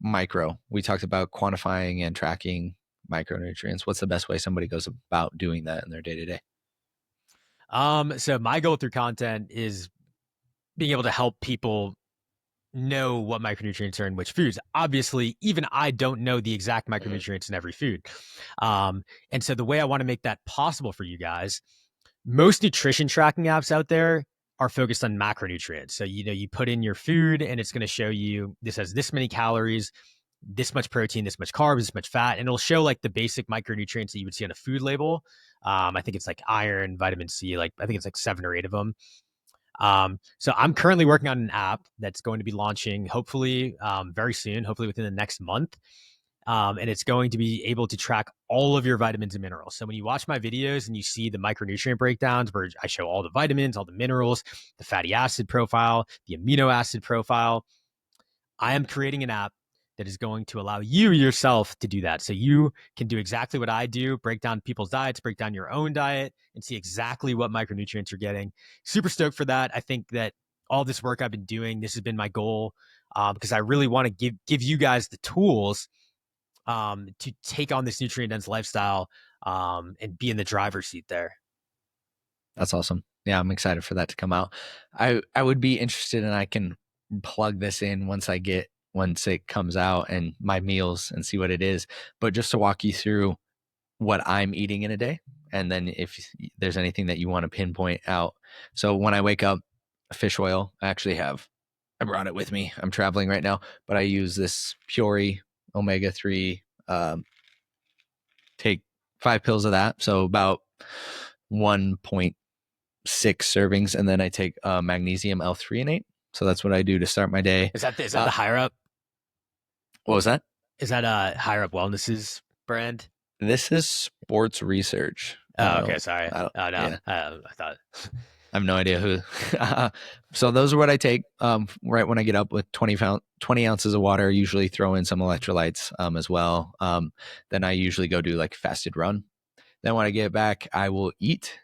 micro, we talked about quantifying and tracking micronutrients. What's the best way somebody goes about doing that in their day to day? So my goal through content is being able to help people know what micronutrients are in which foods. Obviously, even I don't know the exact micronutrients in every food. And so the way I want to make that possible for you guys, most nutrition tracking apps out there are focused on macronutrients. So, you put in your food and it's going to show you this has this many calories, this much protein, this much carbs, this much fat, and it'll show like the basic micronutrients that you would see on a food label. I think it's like iron, vitamin C, like I think it's like 7 or 8 of them. So I'm currently working on an app that's going to be launching hopefully very soon, hopefully within the next month. And it's going to be able to track all of your vitamins and minerals. So when you watch my videos and you see the micronutrient breakdowns where I show all the vitamins, all the minerals, the fatty acid profile, the amino acid profile, I am creating an app that is going to allow you yourself to do that. So you can do exactly what I do, break down people's diets, break down your own diet, and see exactly what micronutrients you're getting. Super stoked for that. I think that all this work I've been doing, this has been my goal because I really want to give you guys the tools to take on this nutrient dense lifestyle and be in the driver's seat there. That's awesome. Yeah, I'm excited for that to come out. I would be interested, and I can plug this in once it comes out and my meals and see what it is. But just to walk you through what I'm eating in a day, and then if there's anything that you want to pinpoint out. So when I wake up, fish oil, I brought it with me. I'm traveling right now, but I use this Puri omega-3. Take 5 pills of that, so about 1.6 servings, and then I take magnesium L-threonate. So that's what I do to start my day. Is that the Higher Up? What was that? Is that Higher Up Wellness's brand? This is sports research. Oh, okay. Sorry. Oh, no. Yeah. I thought. I have no idea who. So those are what I take right when I get up with 20 ounces of water. I usually throw in some electrolytes as well. Then I usually go do like a fasted run. Then when I get back, I will eat.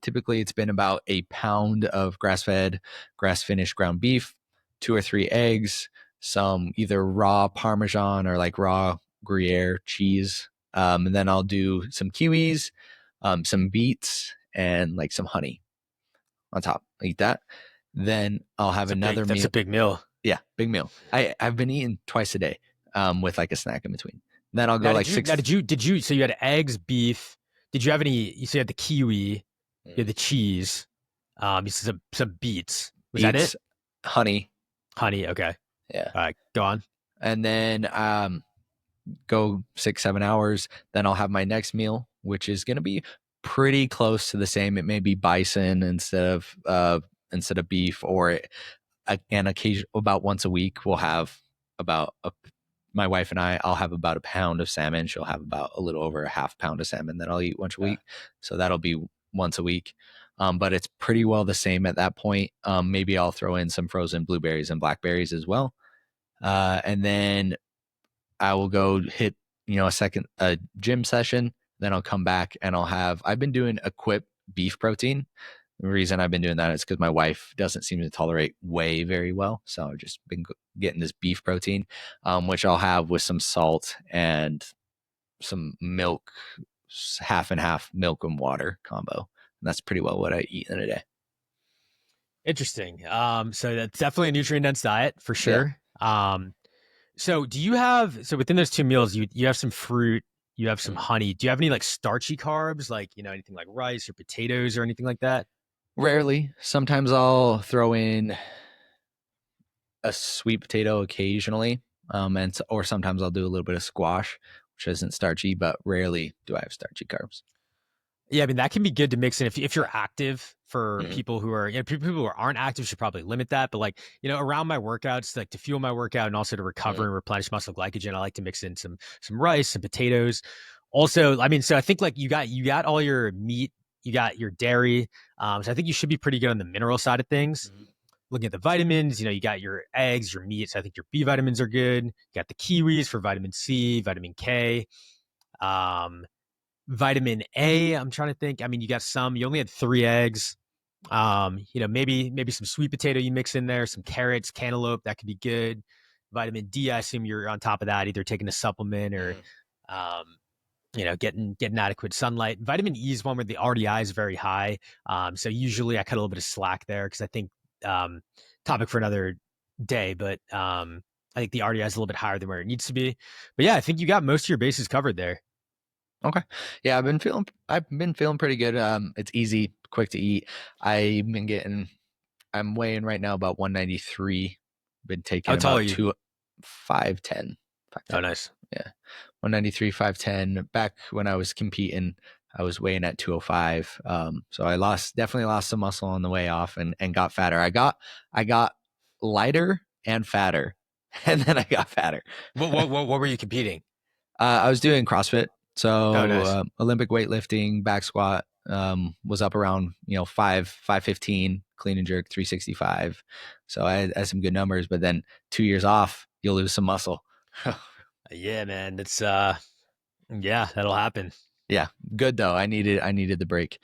Typically, it's been about a pound of grass-fed, grass-finished ground beef, 2 or 3 eggs, some either raw Parmesan or like raw Gruyere cheese. And then I'll do some kiwis, some beets, and like some honey on top. I eat that. Then I'll have another meal. That's a big meal. Yeah, big meal. I've been eating twice a day with like a snack in between. Then I'll go six. Now, did you, so you had eggs, beef. Did you have any, you had the kiwi, you had the cheese, you said some beets. Was that it? Honey. Honey, okay. Yeah. All right, go on. And then go 6-7 hours. Then I'll have my next meal, which is going to be pretty close to the same. It may be bison instead of beef, or an occasion about once a week we'll have about my wife and I'll have about a pound of salmon. She'll have about a little over a half pound of salmon that I'll eat once a week. So that'll be once a week. But it's pretty well the same at that point. Maybe I'll throw in some frozen blueberries and blackberries as well. And then I will go hit, a gym session. Then I'll come back and I've been doing Equip beef protein. The reason I've been doing that is because my wife doesn't seem to tolerate whey very well. So I've just been getting this beef protein, which I'll have with some salt and some milk, half and half milk and water combo. And that's pretty well what I eat in a day. Interesting. So that's definitely a nutrient dense diet for sure. Yeah. So do you have, so within those 2 meals, you have some fruit, you have some honey. Do you have any like starchy carbs, like, anything like rice or potatoes or anything like that? Rarely. Sometimes I'll throw in a sweet potato occasionally. Or sometimes I'll do a little bit of squash, which isn't starchy, but rarely do I have starchy carbs. Yeah, I mean that can be good to mix in if you're active. For Mhm. people who are, people who aren't active should probably limit that. But like, around my workouts, like to fuel my workout and also to recover Mhm. and replenish muscle glycogen, I like to mix in some rice, some potatoes. Also, I mean, so I think like you got all your meat, you got your dairy. So I think you should be pretty good on the mineral side of things. Mhm. Looking at the vitamins, you got your eggs, your meats. I think your B vitamins are good. You got the kiwis for vitamin C, vitamin K. Um, Vitamin A, I'm trying to think. I mean, you got some. You only had 3 eggs. Maybe some sweet potato you mix in there, some carrots, cantaloupe, that could be good. Vitamin D, I assume you're on top of that, either taking a supplement or Mhm. um, getting adequate sunlight. Vitamin E is one where the RDI is very high. So usually I cut a little bit of slack there because I think um, topic for another day, but I think the RDI is a little bit higher than where it needs to be. But yeah, I think you got most of your bases covered there. Okay. Yeah, I've been feeling pretty good. It's easy, quick to eat. I've been getting I'm weighing right now about 193. Been taking How tall are about you? 5'10". Oh, 5'10". nice. Yeah. 193, 5'10". Back when I was competing, I was weighing at 205. So I definitely lost some muscle on the way off and got fatter. I got lighter and fatter. And then I got fatter. What were you competing? I was doing CrossFit, Oh, so nice. Olympic weightlifting, back squat. Was up around 515, clean and jerk 365. So I had some good numbers, but then 2 years off, you'll lose some muscle. Yeah, man. That's yeah, that'll happen. Yeah, good though. I needed the break.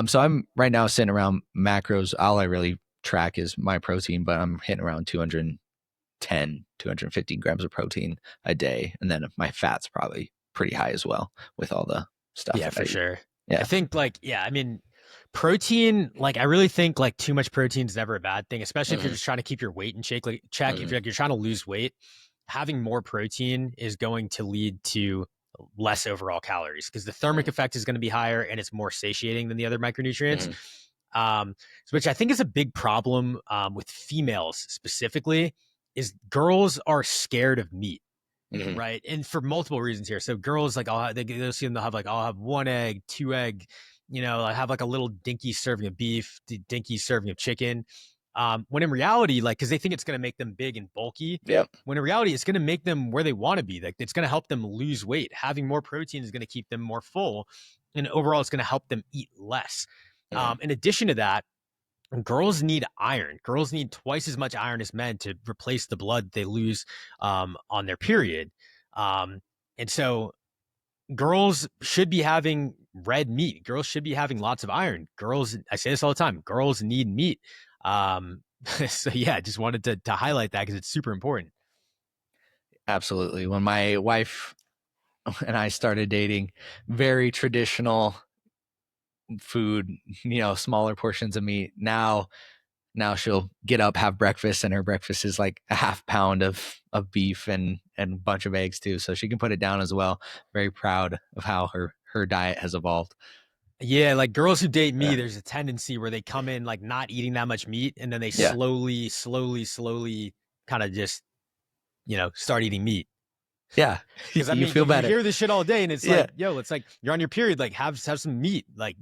So I'm right now sitting around macros. All I really track is my protein, but I'm hitting around 210, 250 grams of protein a day, and then my fat's probably pretty high as well with all the stuff Yeah, that I for eat. sure. I Yeah. think like, yeah, I mean, protein, like I really think like too much protein is never a bad thing, especially if you're Hmm. just trying to keep your weight in check. If Hmm. you're trying to lose weight, having more protein is going to lead to less overall calories because the thermic effect is going to be higher and it's more satiating than the other micronutrients. Hmm. Um, which I think is a big problem with females specifically, is girls are scared of meat. Hmm. Right. And for multiple reasons here. So girls like they'll see them, they'll have like I'll have 1 egg, 2 egg, I have like a little dinky serving of beef, dinky serving of chicken. When in reality, like because they think it's gonna make them big and bulky. Yep. When in reality, it's gonna make them where they want to be. Like it's gonna help them lose weight. Having more protein is gonna keep them more full. And overall it's gonna help them eat less. Hmm. In addition to that, girls need iron. Girls need twice as much iron as men to replace the blood they lose on their period. Um, and so girls should be having red meat. Girls should be having lots of iron. Girls, I say this all the time, girls need meat. So yeah, I just wanted to highlight that because it's super important. Absolutely. When my wife and I started dating, very traditional food, smaller portions of meat. Now she'll get up, have breakfast, and her breakfast is like a half pound of beef and a bunch of eggs too. So she can put it down as well. Very proud of how her diet has evolved. Yeah, like girls who date me, Yeah. there's a tendency where they come in like not eating that much meat, and then they Yeah. slowly kind of just start eating meat. Yeah. Because I You mean, feel you better. hear this shit all day, and it's Yeah. like, yo, it's like you're on your period, like have some meat, like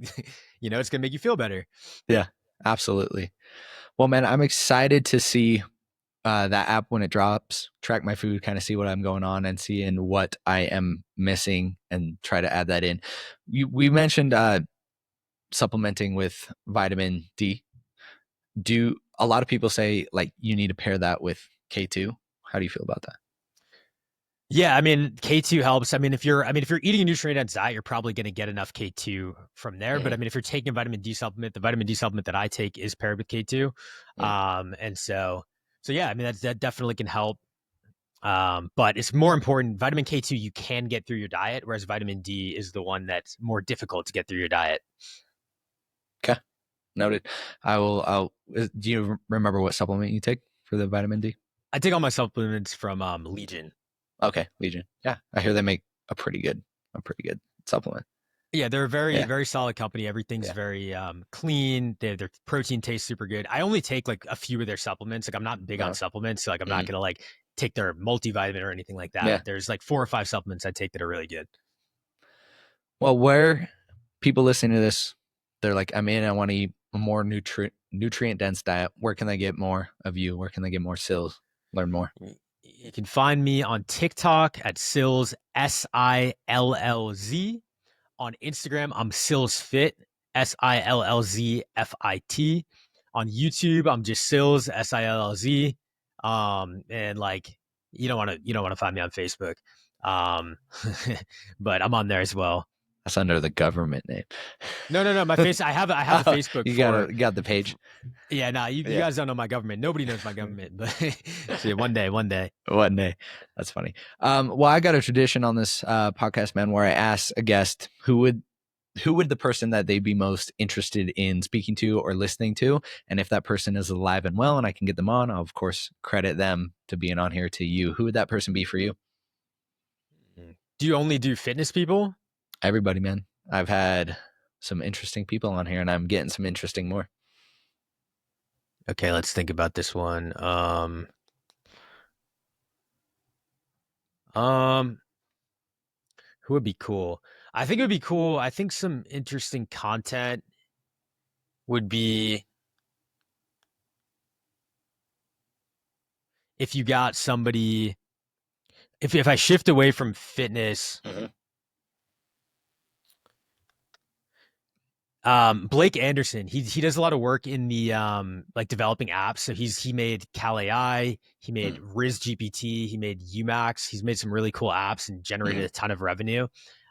it's gonna make you feel better. Yeah. Absolutely. Well, man, I'm excited to see that app when it drops, track my food, kind of see what I'm going on and seeing what I am missing and try to add that in. We mentioned supplementing with vitamin D. Do a lot of people say like you need to pair that with K2? How do you feel about that? Yeah, I mean, K2 helps. I mean, if you're eating a nutrient dense diet, you're probably going to get enough K2 from there. But I Mm-hmm. mean, if you're taking a vitamin D supplement, the vitamin D supplement that I take is paired with K2. And so yeah, I mean, that definitely can help. But it's more important. Vitamin K2 you can get through your diet, whereas vitamin D is the one that's more difficult to get through your diet. Okay, noted. Do you remember what supplement you take for the vitamin D? I take all my supplements from Legion. Okay, Legion. Yeah, I hear they make a pretty good supplement. Yeah, they're a very, Yeah, very solid company. Everything's yeah. very clean. Their protein tastes super good. I only take like a few of their supplements. Like I'm not big on Uh, supplements, so like I'm not mhm. gonna like take their multivitamin or anything like that. Yeah. But there's like 4 or 5 supplements I take that are really good. Well, where people listening to this, they're like, I'm in, I want to eat a more nutrient dense diet. Where can they get more of you? Where can they get more Sillz? Learn more. You can find me on TikTok at Sillz, Sillz. On Instagram, I'm Sillz Fit, Sillzfit. On YouTube, I'm just Sillz, Sillz. And like you don't want to find me on Facebook. But I'm on there as well. That's under the government name. No. My face. I have a Facebook. You got the page. Yeah, you guys don't know my government. Nobody knows my government, but see, one day. One day. That's funny. Well, I got a tradition on this podcast, man, where I ask a guest who would the person that they'd be most interested in speaking to or listening to, and if that person is alive and well, and I can get them on, I'll of course credit them to being on here to you. Who would that person be for you? Do you only do fitness people? Everybody, man. I've had some interesting people on here, and I'm getting some interesting more. Okay, let's think about this one. Who would be cool? I think it would be cool. I think some interesting content would be if you got somebody. If I shift away from fitness. Mm-hmm. Blake Anderson, he does a lot of work in the like developing apps. So he made Cal AI, he made Riz GPT, he made Umax. He's made some really cool apps and generated a ton of revenue.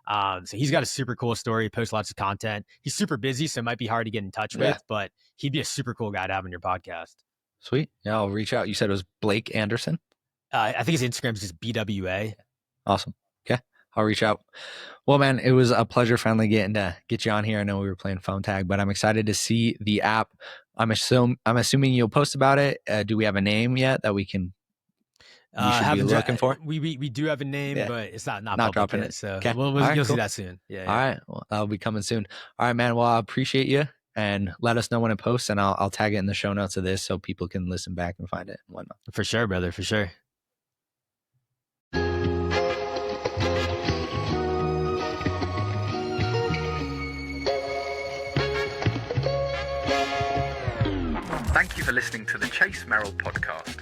So he's got a super cool story, posts lots of content. He's super busy, so it might be hard to get in touch with, but he'd be a super cool guy to have on your podcast. Sweet. Yeah, I'll reach out. You said it was Blake Anderson? I think his Instagram is just BWA. Awesome. Okay. I'll reach out. Well, man, it was a pleasure finally getting to get you on here. I know we were playing phone tag, but I'm excited to see the app. I'm assuming you'll post about it. Do we have a name yet that we can be looking for? We do have a name, but it's not dropping yet, it. So okay. You'll see that soon. Yeah. All right. Well, that'll be coming soon. All right, man. Well, I appreciate you, and let us know when it posts, and I'll tag it in the show notes of this so people can listen back and find it and whatnot. For sure, brother. For sure. Thank you for listening to the Chase Merrill podcast.